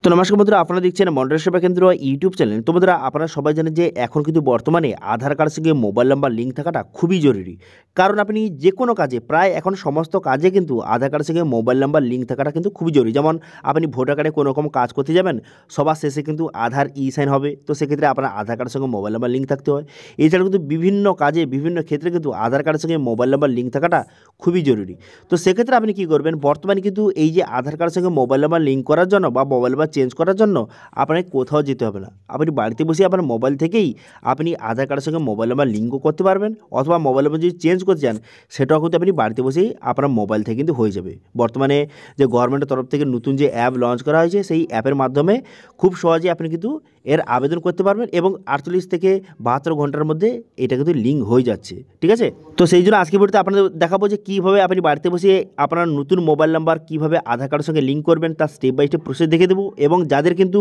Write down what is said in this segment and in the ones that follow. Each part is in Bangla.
তো নমস্কার বন্ধুরা, আপনারা দেখছেন মন্ডল সেবা কেন্দ্র ইউটিউব চ্যানেল। তো বন্ধুরা, আপনারা সবাই জানেন যে এখন কিন্তু বর্তমানে আধার কার্ডের সঙ্গে মোবাইল নাম্বার লিঙ্ক থাকাটা খুবই জরুরি। কারণ আপনি যে কোনো কাজে, প্রায় এখন সমস্ত কাজে কিন্তু আধার কার্ডের সঙ্গে মোবাইল নাম্বার লিঙ্ক থাকাটা কিন্তু খুবই জরুরি। যেমন আপনি ভোটার কার্ডে কোনো রকম কাজ করতে যাবেন, সবার শেষে কিন্তু আধার সাইন হবে। তো সেক্ষেত্রে আপনার আধার কার্ডের সঙ্গে মোবাইল নাম্বার লিঙ্ক থাকতে হয়। এছাড়াও কিন্তু বিভিন্ন কাজে, বিভিন্ন ক্ষেত্রে কিন্তু আধার কার্ডের সঙ্গে মোবাইল নাম্বার লিঙ্ক থাকাটা খুবই জরুরি। তো সেক্ষেত্রে আপনি কী করবেন, বর্তমানে কিন্তু এই যে আধার কার্ডের সঙ্গে মোবাইল নাম্বার লিঙ্ক করার জন্য বা মোবাইল নাম্বার চেঞ্জ করার জন্য আপনাকে কোথাও যেতে হবে না। আপনি বাড়িতে বসে আপনার মোবাইল থেকেই আপনি আধার কার্ডের সঙ্গে মোবাইল নাম্বার লিঙ্কও করতে পারবেন, অথবা মোবাইল নাম্বার যদি চেঞ্জ করতে চান সেটাও কিন্তু আপনি বাড়িতে বসেই আপনার মোবাইল থেকে কিন্তু হয়ে যাবে। বর্তমানে যে গভর্নমেন্টের তরফ থেকে নতুন যে অ্যাপ লঞ্চ করা হয়েছে, সেই অ্যাপের মাধ্যমে খুব সহজে আপনি কিন্তু এর আবেদন করতে পারবেন এবং 48 থেকে 72 ঘন্টার মধ্যে এটা কিন্তু লিঙ্ক হয়ে যাচ্ছে। ঠিক আছে, তো সেই জন্য আজকে ভিডিওতে আপনাদের দেখাবো যে কীভাবে আপনি বাড়িতে বসে আপনার নতুন মোবাইল নাম্বার কীভাবে আধার কার্ডের সঙ্গে লিঙ্ক করবেন, তার স্টেপ বাই স্টেপ প্রসেস দেখে দেবো। এবং যাদের কিন্তু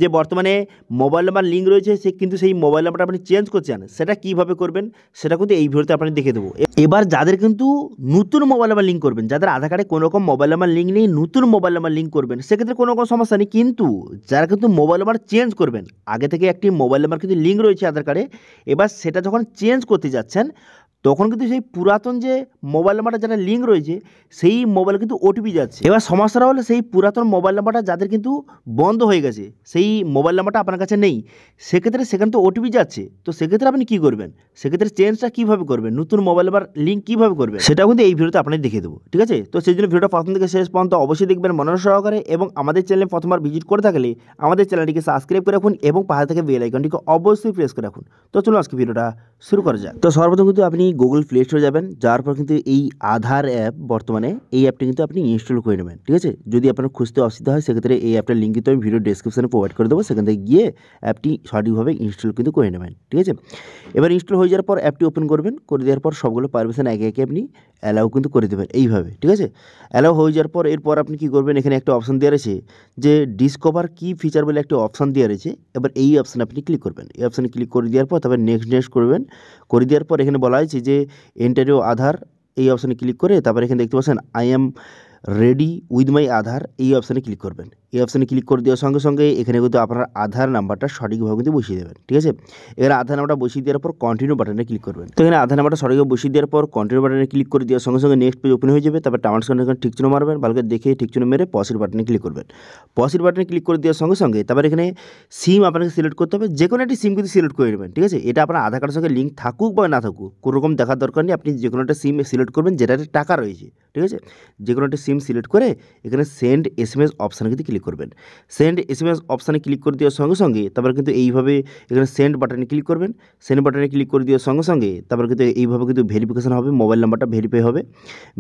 যে বর্তমানে মোবাইল নাম্বার লিঙ্ক রয়েছে, সে কিন্তু সেই মোবাইল নাম্বারটা আপনি চেঞ্জ করতে চান, সেটা কীভাবে করবেন সেটা কিন্তু এই ভিডিওতে আপনি দেখে দেবো। এবার যাদের কিন্তু নতুন মোবাইল নাম্বার লিঙ্ক করবেন, যাদের আধার কার্ডে কোনো রকম মোবাইল নাম্বার লিঙ্ক নেই, নতুন মোবাইল নাম্বার লিঙ্ক করবেন, সেক্ষেত্রে কোনো রকম সমস্যা নেই। কিন্তু যারা কিন্তু মোবাইল নাম্বার চেঞ্জ করবেন, আগে থেকে একটি মোবাইল নাম্বার কিন্তু লিঙ্ক রয়েছে আধার কার্ডে, এবার সেটা যখন চেঞ্জ করতে যাচ্ছেন তখন কিন্তু সেই পুরাতন যে মোবাইল নাম্বারটা যেটা লিঙ্ক রয়েছে সেই মোবাইলে কিন্তু ওটিপি যাচ্ছে। এবার সমস্যাটা হলো সেই পুরাতন মোবাইল নাম্বারটা যাদের কিন্তু বন্ধ হয়ে গেছে, সেই মোবাইল নাম্বারটা আপনার কাছে নেই, সেক্ষেত্রে সেখানে তো ওটিপি যাচ্ছে। তো সেক্ষেত্রে আপনি কী করবেন, সেক্ষেত্রে চেঞ্জটা কীভাবে করবেন, নতুন মোবাইল নাম্বার লিঙ্ক কীভাবে করবেন, সেটাও কিন্তু এই ভিডিওতে আপনাকে দেখিয়ে দেবো। ঠিক আছে, তো সেই জন্য ভিডিওটা প্রথম থেকে শেষ পর্যন্ত অবশ্যই দেখবেন মনোযোগ সহকারে, এবং আমাদের চ্যানেলে প্রথমবার ভিজিট করে থাকলে আমাদের চ্যানেলটিকে সাবস্ক্রাইব করে রাখুন এবং পাশে থেকে বেল আইকনটিকে অবশ্যই প্রেস করে রাখুন। তো চলুন আজকে ভিডিওটা শুরু করা যাক। তো সর্বপ্রথম কিন্তু আপনি গুগল প্লে স্টোরে যাবেন, যাওয়ার পর কিন্তু এই আধার অ্যাপ, বর্তমানে এই অ্যাপটি কিন্তু আপনি ইনস্টল করে নেবেন। ঠিক আছে, যদি আপনার খুঁজতে অসুবিধা হয় সেক্ষেত্রে এই অ্যাপটার লিঙ্ক কিন্তু আমি ভিডিও ডেসক্রিপশনে প্রোভাইড করে দেবো, সেখান থেকে গিয়ে অ্যাপটি সঠিকভাবে ইনস্টল কিন্তু করে নেবেন। ঠিক আছে, এবার ইনস্টল হয়ে যাওয়ার পর অ্যাপটি ওপেন করবেন, করে দেওয়ার পর সবগুলো পারমিশন একে একে আপনি অ্যালাউ কিন্তু করে দেবেন এইভাবে। ঠিক আছে, অ্যালাউ হয়ে যাওয়ার পর এরপর আপনি কী করবেন, এখানে একটা অপশান দেওয়া রয়েছে যে ডিসকভার কি ফিচার বলে একটা অপশান দেওয়া রয়েছে। এবার এই অপশানে আপনি ক্লিক করবেন, এই অপশানে ক্লিক করে দেওয়ার পর তারপর নেক্সট করবেন। করে দেওয়ার পর এখানে বলা হয়েছে যে এন্টার ইউর আধার, এই অপশানে ক্লিক করে তারপর এখানে দেখতে পাচ্ছেন I am ready with my Aadhaar, এই অপশানে ক্লিক করবেন। এই অপশানে ক্লিক করে দেওয়ার সঙ্গে সঙ্গে এখানে কিন্তু আপনার আধার নাম্বারটা সঠিকভাবে কিন্তু বসিয়ে দেবেন। ঠিক আছে, এখানে আধার নাম্বারটা বসিয়ে দেওয়ার পর কন্টিনিউ বাটনে ক্লিক করবেন। তো এখানে আধার নাম্বারটা সঠিকভাবে বসিয়ে দেওয়ার পর কন্টিনিউ বাটনে ক্লিক করে দেওয়ার সঙ্গে সঙ্গে নেক্সট পেজ ওপেন হয়ে যাবে। তারপর টার্মস কন্ডিশন ঠিক চিহ্ন মারবেন, ভালো করে দেখে ঠিক চিহ্ন মেরে পসিড বাটনে ক্লিক করবেন। পসিড বাটনে ক্লিক করে দেওয়ার সঙ্গে সঙ্গে তারপর এখানে সিম আপনাকে সিলেক্ট করতে হবে, যে কোনো একটি সিম কিন্তু সিলেক্ট করে নেবেন। ঠিক আছে, এটা আপনার আধার কার্ডের সঙ্গে লিঙ্ক থাকুক বা না থাকুক কোনো রকম দেখার দরকার নেই, আপনি যে কোনো একটা সিম সিলেক্ট করবেন যেটাতে টাকা রয়েছে। ঠিক আছে, যে কোনো একটা সিম সিলেক্ট করে এখানে সেন্ড এসএমএস অপশানে কিন্তু ক্লিক করবেন। সেন্ড এসএমএস অপশানে ক্লিক করে দেওয়ার সঙ্গে সঙ্গে তারপর কিন্তু এইভাবে এখানে সেন্ড বাটনে ক্লিক করবেন। সেন্ড বাটনে ক্লিক করে দেওয়ার সঙ্গে সঙ্গে তারপর কিন্তু এইভাবে কিন্তু ভেরিফিকেশন হবে, মোবাইল নাম্বারটা ভেরিফাই হবে।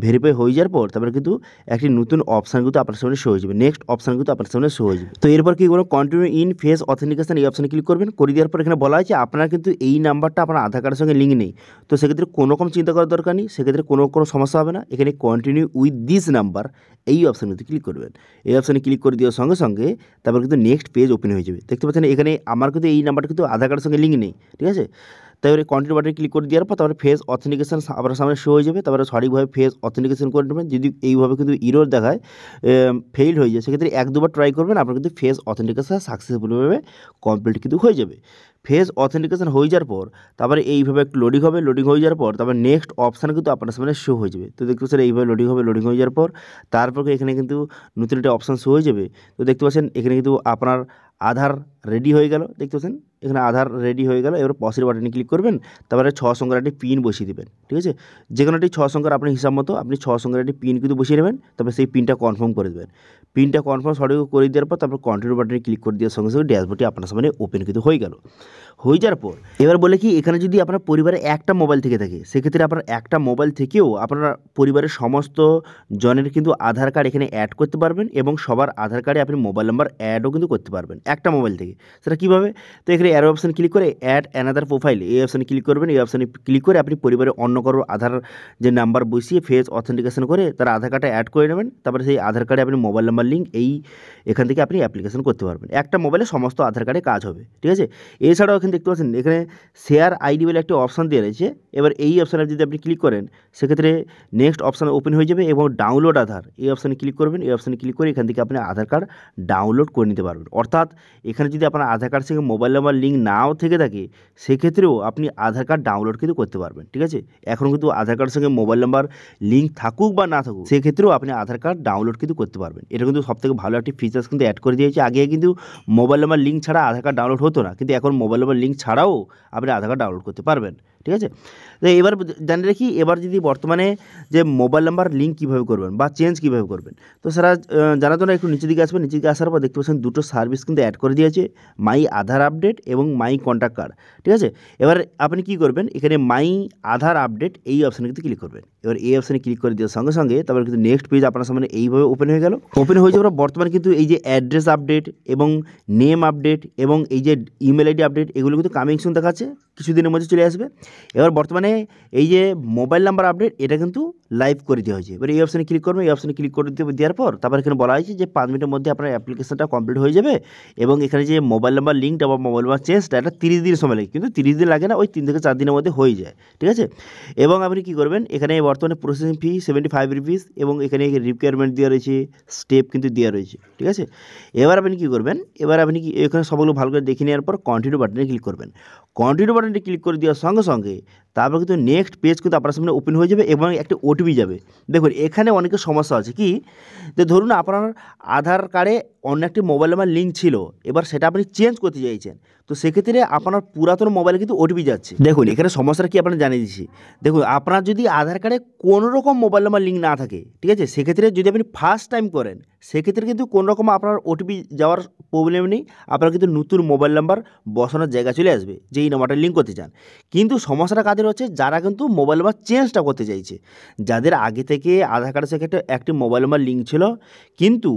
ভেরিফাই হয়ে যাওয়ার পর তারপরে কিন্তু একটি নতুন অপশান কিন্তু আপনার সামনে শো হয়ে যাবে, নেক্সট অপশান কিন্তু আপনার সামনে শো হয়ে যাবে। তো এরপর কী করবেন, কন্টিনিউ ইন ফেস অথেন্টিকেশন, এই অপশানে ক্লিক করবেন। করে দেওয়ার পর এখানে বলা হয়েছে আপনার কিন্তু এই নাম্বারটা আপনার আধার কার্ডের সঙ্গে লিঙ্ক নেই, তো সেক্ষেত্রে কোনো রকম চিন্তা করার দরকার নেই, সেক্ষেত্রে কোনো সমস্যা হবে না। এখানে কন্টিনিউ উইথ দিস নাম্বার, এই অপশানে কিন্তু ক্লিক করবেন। এই অপশানে ক্লিক করে দেওয়ার সঙ্গে সঙ্গে তারপর কিন্তু নেক্সট পেজ ওপেন হয়ে যাবে। দেখতে পাচ্ছেন এখানে আমার কিন্তু এই নাম্বারটা কিন্তু আধার কার্ডের সঙ্গে লিঙ্ক নেই। ঠিক আছে, তারপরে কন্টিনিউ বাটনে ক্লিক করে দেওয়ার পর তারপরে ফেস অথেন্টিকেশন আপনার সামনে শো হয়ে যাবে। তারপরে সঠিকভাবে ফেস অথেন্টিকেশন করে নেবেন। যদি এইভাবে কিন্তু ইরর দেখায়, ফেইল হয়ে যায়, সেক্ষেত্রে 1-2বার ট্রাই করবেন, আপনার কিন্তু ফেস অথেন্টিকেশন সাকসেসফুলভাবে কমপ্লিট কিন্তু হয়ে যাবে। ফেস অথেন্টিকেশন হয়ে যাওয়ার পর তারপরে এইভাবে একটু লোডিং হবে, লোডিং হয়ে যাওয়ার পর তারপর নেক্সট অপশান কিন্তু আপনার সামনে শো হয়ে যাবে। তো দেখতে পাচ্ছেন এইভাবে লোডিং হবে, লোডিং হয়ে যাওয়ার পর তারপর এখানে কিন্তু নতুন একটা অপশান শো হয়ে যাবে। তো দেখতে পাচ্ছেন এখানে কিন্তু আপনার আধার রেডি হয়ে গেল। দেখতে পাচ্ছেন এখানে আধার রেডি হয়ে গেল। এবার পসিড বাটনে ক্লিক করবেন, তারপরে 6 সংখ্যার একটি পিন বসিয়ে দেবেন। ঠিক আছে, যে কোনো একটি 6 সংখ্যার আপনার হিসাব মতো আপনি 6 সংখ্যার একটি পিন কিন্তু বসিয়ে নেবেন। তারপরে সেই পিনটা কনফার্ম করে দেবেন। পিনটা কনফার্ম সঠিক করে দেওয়ার পর তারপর কন্টিনিউ বাটনে ক্লিক করে দেওয়ার সঙ্গে সঙ্গে ড্যাশবোর্ডটি আপনার সামনে ওপেন কিন্তু হয়ে গেল। হয়ে যাওয়ার পর এবার বলে কি, এখানে যদি আপনার পরিবারে একটা মোবাইল থেকে থাকে, সেক্ষেত্রে আপনার একটা মোবাইল থেকেও আপনার পরিবারের সমস্ত জনের কিন্তু আধার কার্ড এখানে অ্যাড করতে পারবেন এবং সবার আধার কার্ডে আপনি মোবাইল নাম্বার অ্যাডও কিন্তু করতে পারবেন একটা মোবাইল থেকে। সেটা কীভাবে, তো এখানে অ্যারো অপশান ক্লিক করে অ্যাড অ্যানাদার প্রোফাইল, এই অপশানে ক্লিক করবেন। এই অপশানে ক্লিক করে আপনি পরিবারের অন্য কারো আধার যে নাম্বার বসিয়ে ফেস অথেন্টিকেশন করে তার আধার কার্ডটা অ্যাড করে নেবেন। তারপরে সেই আধার কার্ডে আপনি মোবাইল নাম্বার লিঙ্ক এখান থেকে আপনি অ্যাপ্লিকেশন করতে পারবেন। একটা মোবাইলে সমস্ত আধার কার্ডে কাজ হবে। ঠিক আছে, এছাড়াও এখান পাচ্ছেন, দেখতে পাচ্ছেন এখানে শেয়ার আইডি বলে একটা অপশান দেওয়া রয়েছে। এবার এই অপশানে যদি আপনি ক্লিক করেন সেক্ষেত্রে নেক্সট অপশান ওপেন হয়ে যাবে এবং ডাউনলোড আধার এই অপশানে ক্লিক করবেন। এই অপশানে ক্লিক করে এখান থেকে আপনি আধার কার্ড ডাউনলোড করে নিতে পারবেন। অর্থাৎ এখানে যদি আপনার আধার কার্ড সঙ্গে মোবাইল নাম্বার লিঙ্ক নাও থেকে থাকে সেক্ষেত্রেও আপনি আধার কার্ড ডাউনলোড কিন্তু করতে পারবেন। ঠিক আছে, এখন কিন্তু আধার কার্ডের সঙ্গে মোবাইল নাম্বার লিঙ্ক থাকুক বা না থাকুক সেক্ষেত্রেও আপনি আধার কার্ড ডাউনলোড কিন্তু করতে পারবেন। এটা কিন্তু সবথেকে ভালো একটি ফিচার্স কিন্তু অ্যাড করে দিয়েছে। আগে কিন্তু মোবাইল নাম্বার লিঙ্ক ছাড়া আধার কার্ড ডাউনলোড হতো না, কিন্তু এখন মোবাইল নাম্বার লিঙ্ক ছাড়াও আপনি আধার কার্ড ডাউনলোড করতে পারবেন। ঠিক আছে, তো এবার জানিয়ে রাখি, এবার যদি বর্তমানে যে মোবাইল নাম্বার লিঙ্ক কীভাবে করবেন বা চেঞ্জ কীভাবে করবেন, তো সেটা জানার জন্য একটু নিচের দিকে আসবেন। নিচের দিকে আসার পর দেখতে পাচ্ছেন দুটো সার্ভিস কিন্তু অ্যাড করে দিয়েছে, মাই আধার আপডেট এবং মাই কন্ট্যাক্ট কার্ড। ঠিক আছে, এবার আপনি কী করবেন, এখানে মাই আধার আপডেট এই অপশানে কিন্তু ক্লিক করবেন। এবার এই অপশানে ক্লিক করে দেওয়ার সঙ্গে সঙ্গে তারপর কিন্তু নেক্সট পেজ আপনার সামনে এইভাবে ওপেন হয়ে গেল। ওপেন হয়ে যাওয়ার বর্তমানে কিন্তু এই যে অ্যাড্রেস আপডেট এবং নেম আপডেট এবং এই যে ইমেল আইডি আপডেট এগুলো কিন্তু কামিং সুন দেখাচ্ছে, কিছুদিনের মধ্যে চলে আসবে। এবার বর্তমানে এই যে মোবাইল নাম্বার আপডেট এটা কিন্তু লাইভ করে দেওয়া হয়েছে। এবার এই অপশানে ক্লিক করবেন। এই অপশানে ক্লিক করে দেওয়ার পর তারপর এখানে বলা হয়েছে যে 5 মিনিটের মধ্যে আপনার অ্যাপ্লিকেশনটা কমপ্লিট হয়ে যাবে এবং এখানে যে মোবাইল নাম্বার লিঙ্কটা বা মোবাইল নাম্বার চেঞ্জটা এটা 30 দিন সময় লাগে, কিন্তু 30 দিন লাগে না, ওই 3 থেকে 4 দিনের মধ্যে হয়ে যায়। ঠিক আছে, এবং আপনি কী করবেন, এখানে বর্তমানে প্রসেসিং ফি 75 রুপিস এবং এখানে রিকোয়ারমেন্ট দেওয়া রয়েছে, স্টেপ কিন্তু দেওয়া রয়েছে। ঠিক আছে, এবার আপনি কী করবেন, এবার আপনি কি এখানে সবগুলো ভালো করে দেখে নেওয়ার পর কন্টিনিউ বাটনে ক্লিক করবেন। কন্টিনিউ বাটনটি ক্লিক করে দেওয়ার সঙ্গে সঙ্গে তারপর কিন্তু নেক্সট পেজ কিন্তু আপনার সামনে ওপেন হয়ে যাবে এবং একটা ওটিপি যাবে। দেখুন এখানে অনেকের সমস্যা আছে কি, যে ধরুন আপনার আধার কার্ডে অন্য একটি মোবাইল নাম্বার লিঙ্ক ছিল, এবার সেটা আপনি চেঞ্জ করতে চাইছেন, তো সেক্ষেত্রে আপনার পুরাতন মোবাইলে কিন্তু ওটিপি যাচ্ছে। দেখুন এখানে সমস্যাটা কি আপনার জানিয়ে দিচ্ছি। দেখুন আপনার যদি আধার কার্ডে কোনো রকম মোবাইল নাম্বার লিঙ্ক না থাকে, ঠিক আছে, সেক্ষেত্রে যদি আপনি ফার্স্ট টাইম করেন সেক্ষেত্রে কিন্তু কোনো রকম আপনার ওটিপি যাওয়ার প্রবলেম নেই, আপনার কিন্তু নতুন মোবাইল নাম্বার বসানোর জায়গা চলে আসবে যেই নাম্বারটা লিঙ্ক করতে চান। কিন্তু সমস্যাটা কাদের হচ্ছে, যারা কিন্তু মোবাইল নাম্বার চেঞ্জটা করতে চাইছে, যাদের আগে থেকে আধার কার্ডের সাথে একটি মোবাইল নাম্বার লিঙ্ক ছিল কিন্তু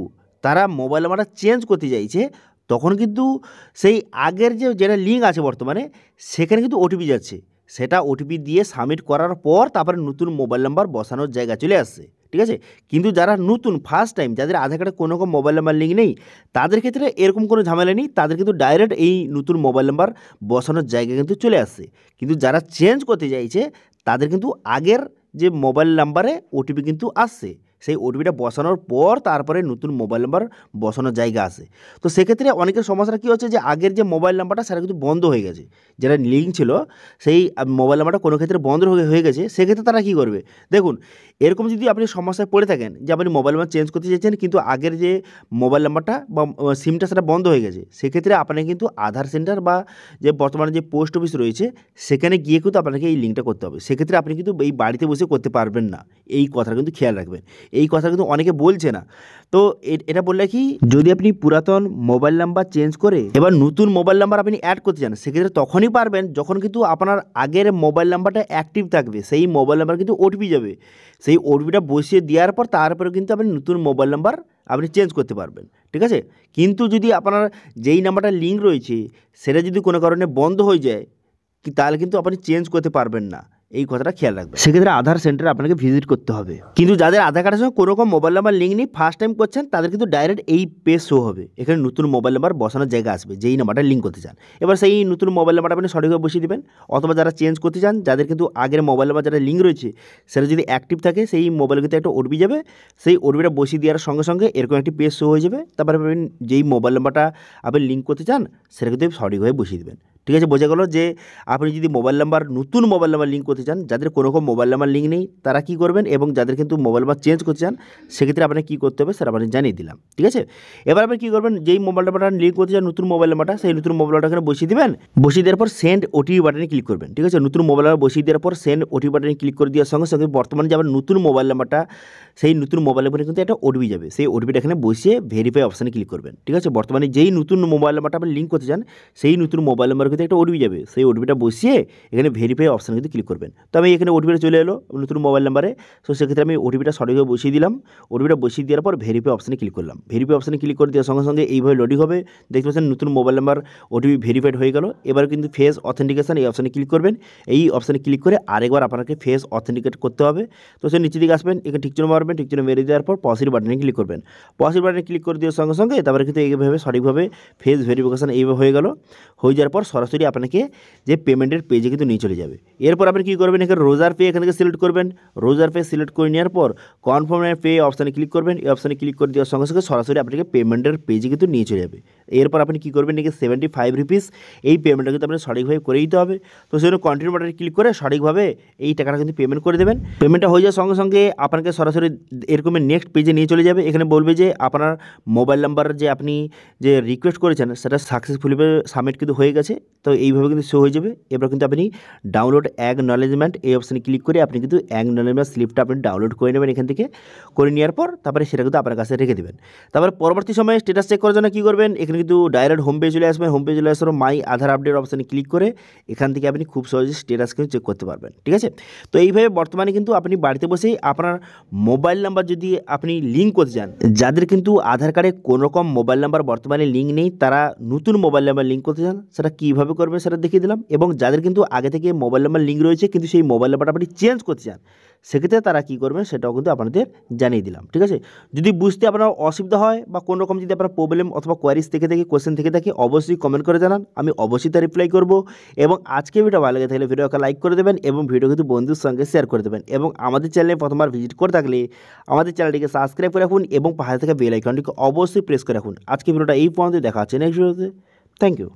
তারা মোবাইল নাম্বারটা চেঞ্জ করতে চাইছে, তখন কিন্তু সেই আগের যেটা লিঙ্ক আছে বর্তমানে সেখানে কিন্তু ওটিপি যাচ্ছে, সেটা ওটিপি দিয়ে সাবমিট করার পর তারপরে নতুন মোবাইল নাম্বার বসানোর জায়গা চলে আসছে। ঠিক আছে, কিন্তু যারা নতুন ফার্স্ট টাইম, যাদের আধার কার্ডে কোনো রকম মোবাইল নাম্বার লিঙ্ক নেই, তাদের ক্ষেত্রে এরকম কোনো ঝামেলা নেই, তাদের কিন্তু ডাইরেক্ট এই নতুন মোবাইল নাম্বার বসানোর জায়গা কিন্তু চলে আসছে। কিন্তু যারা চেঞ্জ করতে চাইছে তাদের কিন্তু আগের যে মোবাইল নাম্বারে ওটিপি কিন্তু আসছে, সেই ওটিপিটা বসানোর পর তারপরে নতুন মোবাইল নাম্বার বসানোর জায়গা আসে। তো সেক্ষেত্রে অনেকের সমস্যাটা কী হচ্ছে, যে আগের যে মোবাইল নাম্বারটা সেটা কিন্তু বন্ধ হয়ে গেছে, যেটা লিঙ্ক ছিল সেই মোবাইল নাম্বারটা কোনো ক্ষেত্রে বন্ধ হয়ে গেছে, সেক্ষেত্রে তারা কী করবে। দেখুন এরকম যদি আপনি সমস্যায় পড়ে থাকেন যে আপনি মোবাইল নাম্বার চেঞ্জ করতে চাইছেন কিন্তু আগের যে মোবাইল নাম্বারটা বা সিমটা সেটা বন্ধ হয়ে গেছে, সেক্ষেত্রে আপনাকে কিন্তু আধার সেন্টার বা যে বর্তমানে যে পোস্ট অফিস রয়েছে সেখানে গিয়ে কিন্তু আপনাকে এই লিঙ্কটা করতে হবে। সেক্ষেত্রে আপনি কিন্তু এই বাড়িতে বসে করতে পারবেন না, এই কথাটা কিন্তু খেয়াল রাখবেন। এই কথা কিন্তু অনেকে বলছে না। তো এটা বললে কি, যদি আপনি পুরাতন মোবাইল নাম্বার চেঞ্জ করে এবার নতুন মোবাইল নাম্বার আপনি অ্যাড করতে চান, সেক্ষেত্রে তখনই পারবেন যখন কিন্তু আপনার আগের মোবাইল নাম্বারটা অ্যাক্টিভ থাকবে, সেই মোবাইল নাম্বার কিন্তু ওটিপি যাবে, সেই ওটিপিটা বসিয়ে দেওয়ার পর তারপরে কিন্তু আপনি নতুন মোবাইল নাম্বার আপনি চেঞ্জ করতে পারবেন। ঠিক আছে, কিন্তু যদি আপনার যেই নাম্বারটা লিঙ্ক রয়েছে সেটা যদি কোনো কারণে বন্ধ হয়ে যায় তাহলে কিন্তু আপনি চেঞ্জ করতে পারবেন না, এই কথাটা খেয়াল রাখবেন। সেক্ষেত্রে আধার সেন্টারে আপনাকে ভিজিট করতে হবে। কিন্তু যাদের আধার কার্ডের সঙ্গে কোনো রকম মোবাইল নাম্বার লিঙ্ক নেই, ফার্স্ট টাইম করছেন, তাদের কিন্তু ডাইরেক্ট এই পেজ শো হবে, এখানে নতুন মোবাইল নাম্বার বসানোর জায়গা আসবে যেই নাম্বারটা লিঙ্ক করতে চান। এবার সেই নতুন মোবাইল নাম্বারটা আপনি সঠিকভাবে বসিয়ে দেবেন, অথবা যারা চেঞ্জ করতে চান, যাদের কিন্তু আগের মোবাইল নাম্বার যারা লিঙ্ক রয়েছে সেটা যদি অ্যাক্টিভ থাকে, সেই মোবাইলে কিন্তু একটা ওটিপি যাবে, সেই ওটিপিটা বসিয়ে দেওয়ার সঙ্গে সঙ্গে এরকম একটি পেজ শো হয়ে যাবে, তারপরে আপনি যেই মোবাইল নাম্বারটা আপনি লিঙ্ক করতে চান সেটা কিন্তু সঠিকভাবে বসিয়ে দেবেন। ঠিক আছে, বোঝা গেল যে আপনি যদি মোবাইল নাম্বার নতুন মোবাইল নাম্বার লিঙ্ক করতে চান, যাদের কোনো রকম মোবাইল নাম্বার লিঙ্ক নেই তারা কী করবেন, এবং যাদের কিন্তু মোবাইল নাম্বার চেঞ্জ করতে চান সেক্ষেত্রে আপনাকে কী করতে হবে সেটা আপনি জানিয়ে দিলাম। ঠিক আছে, এবার আপনি কী করবেন, যেই মোবাইল নাম্বারটা লিঙ্ক করতে চান নতুন মোবাইল নাম্বারটা, সেই নতুন মোবাইল নাম্বারটা এখানে বসিয়ে দেবেন, বসিয়ে দেওয়ার পর সেন্ড ওটিপি বাটনে ক্লিক করবেন। ঠিক আছে, নতুন মোবাইল নাম্বার বসিয়ে দেওয়ার পর সেন্ড ওটিপি বাটনে ক্লিক করে দেওয়ার সঙ্গে সঙ্গে বর্তমানে যে আবার নতুন মোবাইল নাম্বারটা, সেই নতুন মোবাইল নাম্বারে কিন্তু একটা ওটিপি যাবে, সেই ওটিপিটা এখানে বসিয়ে ভেরিফাই অপশানে ক্লিক করবেন। ঠিক আছে, বর্তমানে যেই নতুন মোবাইল নাম্বারটা আপনি লিঙ্ক করতে চান সেই নতুন মোবাইল নাম্বারে কিন্তু একটা ওটিপি যাবে, সেই ওটিপিটা বসিয়ে এখানে ভেরিফাই অপশানে কিন্তু ক্লিক করবেন। তো আমি এখানে ওটিপিটা চলে এলো নতুন মোবাইল নাম্বারে, তো সেক্ষেত্রে আমি ওটিপিটা সঠিকভাবে বসিয়ে দিলাম। ওটিপিটা বসিয়ে দেওয়ার পর ভেরিফাই অপশানে ক্লিক করলাম। ভেরিফাই অপশানে ক্লিক করে দেওয়ার সঙ্গে সঙ্গে এইভাবে লোডিং হবে, দেখতে পাচ্ছেন নতুন মোবাইল নাম্বার ওটিপি ভেরিফাইড হয়ে গেল। এবার কিন্তু ফেস অথেন্টিকেশন এই অপশানে ক্লিক করবেন। এই অপশানে ক্লিক করে আরেকবার আপনাকে ফেস অথেন্টিকেট করতে হবে। তো সে নিচে দিকে আসবেন, এখানে ঠিক চিহ্ন মারবেন, ঠিক চিহ্ন মেরে দেওয়ার পর পজিটিভ বাটনে ক্লিক করবেন। পজিটিভ বাটনে ক্লিক করে দেওয়ার সঙ্গে সঙ্গে তারপরে কিন্তু এইভাবে সঠিকভাবে ফেস ভেরিফিকেশন এইভাবে হয়ে গেল। হয়ে যাওয়ার পর সরাসরি আপনাকে যে পেমেন্টের পেজে কিন্তু নিয়ে চলে যাবে। এরপর আপনি কী করবেন, এখানে রোজার পে এখান থেকে সিলেক্ট করবেন। রোজার পে সিলেক্ট করে নেওয়ার পর কনফার্ম পে অপশানে ক্লিক করবেন। এই অপশানে ক্লিক করে দেওয়ার সঙ্গে সঙ্গে সরাসরি আপনাকে পেমেন্টের পেজে কিন্তু নিয়ে চলে যাবে। এরপর আপনি কী করবেন, নাকি 75 রুপিস এই পেমেন্টটা কিন্তু আপনাকে সঠিকভাবে করে দিতে হবে। তো সেজন্য কন্টিনিউ বাটনে ক্লিক করে সঠিকভাবে এই টাকাটা কিন্তু পেমেন্ট করে দেবেন। পেমেন্টটা হয়ে যাওয়ার সঙ্গে সঙ্গে আপনাকে সরাসরি এরকমের নেক্সট পেজে নিয়ে চলে যাবে। এখানে বলবে যে আপনার মোবাইল নাম্বার যে আপনি যে রিকোয়েস্ট করেছেন সেটা সাকসেসফুলি সাবমিট কিন্তু হয়ে গেছে। তো এইভাবে কিন্তু শো হয়ে যাবে। এবার কিন্তু আপনি ডাউনলোড অ্যাকনলেজমেন্ট এই অপশানে ক্লিক করে আপনি কিন্তু অ্যাকনলেজমেন্ট স্লিপটা আপনি ডাউনলোড করে নেবেন এখান থেকে। করে নেওয়ার পর তারপরে সেটা কিন্তু আপনার কাছে রেখে দেবেন। তারপরে পরবর্তী সময়ে স্ট্যাটাস চেক করার জন্য কী করবেন, এখানে কিন্তু ডাইরেক্ট হোম পেজ চলে আসবেন। হোম পেজ চলে আসার পর মাই আধার আপডেট অপশানে ক্লিক করে এখান থেকে আপনি খুব সহজে স্ট্যাটাস কিন্তু চেক করতে পারবেন। ঠিক আছে, তো এইভাবে বর্তমানে কিন্তু আপনি বাড়িতে বসেই আপনার মোবাইল নাম্বার যদি আপনি লিঙ্ক করতে চান, যাদের কিন্তু আধার কার্ডে কোনো রকম মোবাইল নাম্বার বর্তমানে লিঙ্ক নেই, তারা নতুন মোবাইল নাম্বার লিঙ্ক করতে চান, সেটা কীভাবে করবেন সেটা দেখিয়ে দিলাম। এবং যাদের কিন্তু আগে থেকে মোবাইল নাম্বার লিঙ্ক রয়েছে কিন্তু সেই মোবাইল নাম্বারটা আপনি চেঞ্জ করতে চান, সেক্ষেত্রে তারা কী করবেন সেটাও কিন্তু আপনাদের জানিয়ে দিলাম। ঠিক আছে, যদি বুঝতে আপনার অসুবিধা হয় বা কোনো রকম যদি আপনার প্রবলেম অথবা কোয়ারিজ থেকে থাকে, কোয়েশ্চেন থেকে থাকে, অবশ্যই কমেন্ট করে জানান, আমি অবশ্যই তার রিপ্লাই করব। এবং আজকে ভিডিও ভালো লাগে থাকলে ভিডিওকে লাইক করে দেবেন এবং ভিডিও কিন্তু বন্ধুর সঙ্গে শেয়ার করে দেবেন। এবং আমাদের চ্যানেলে প্রথমবার ভিজিট করে থাকলে আমাদের চ্যানেলটিকে সাবস্ক্রাইব করে রাখুন এবং পাশে থাকা বেল আইকনটিকে অবশ্যই প্রেস করে রাখুন। আজকে ভিডিওটা এই পর্যন্ত দেখা হচ্ছে নেক্সট ভিডিওতে। Thank you.